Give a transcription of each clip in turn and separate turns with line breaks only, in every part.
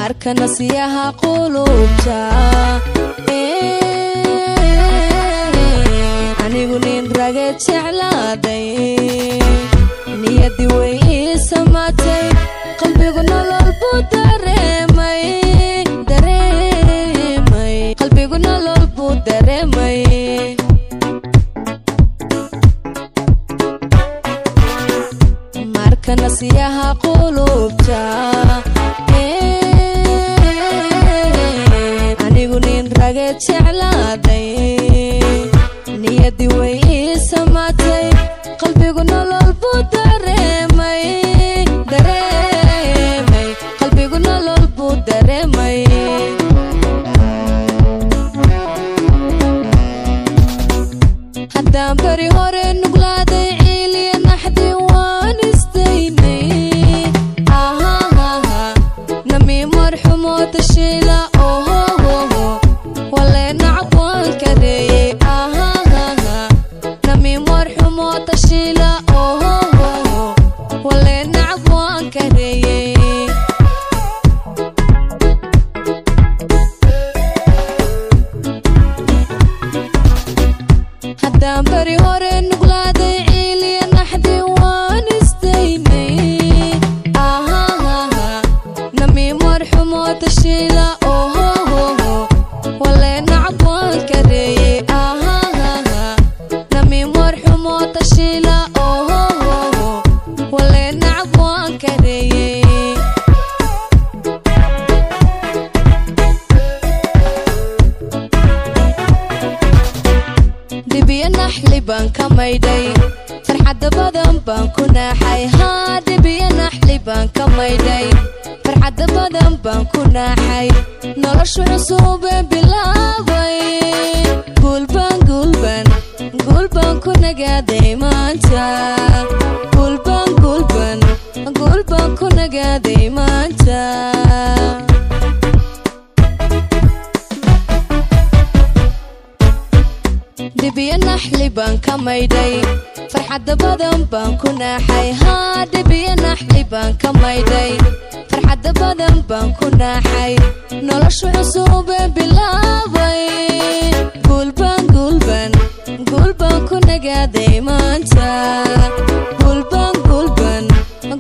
marka nasiyaha qulubta anigu nin rage jeclaaday niyadi way samaatay qalbigu nolol buu dareemay qalbigu nolol buu dareemay marka nasiyaha qulubta anigu nin rage jeclaaday niyadi way samaatay qalbigu nolol buu dareemay qalbigu nolol buu dareemay haddaan bari hore nuglaaday ciiliya naxdi waan istaynay nami marxumo tashiila wale nacab waan kareeyey nami marxumo tashiila wale nacab waan kareeyey haddaan bari hore nuglaaday ciiliya naxdi waan istaynay nami marxumo tashiila wale nacab waan kareeyey nami marxumo tashiila wale nacab waan kareeyey dibiya naxli baan ka maydhay farxadda badan baan ku naaxay dibiya naxli baan ka maydhay farxadda badan baan ku naaxay noloshu cusubeen bilaabay guulbaan ku nagaaday maanta guulbaan ku nagaaday maanta dibiya naxli baan ka maydhay farxadda badan baan ku naaxay dibiya naxli baan ka maydhay farxadda badan baan ku naaxay noloshu cusubeen bilaabay guulbaan ku nagaaday maanta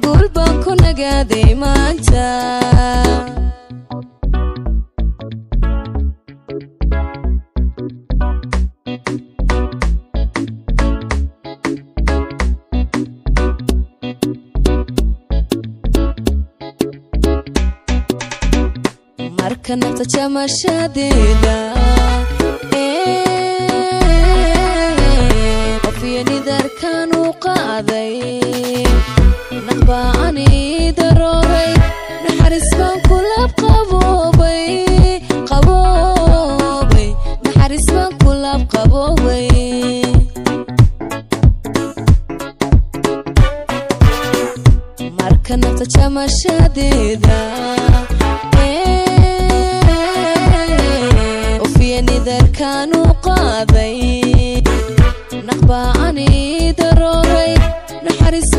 guulbaan ku nagaaday maanta marka nafta jamashadeeda qofiya nidarkan u qaaday naqba ani darooray naxariis baan kulab qaboobay naxariis baan kulab qaboobay marka nafta jamashadeeda nidarkan u qaaday naqba ani darooray naxariis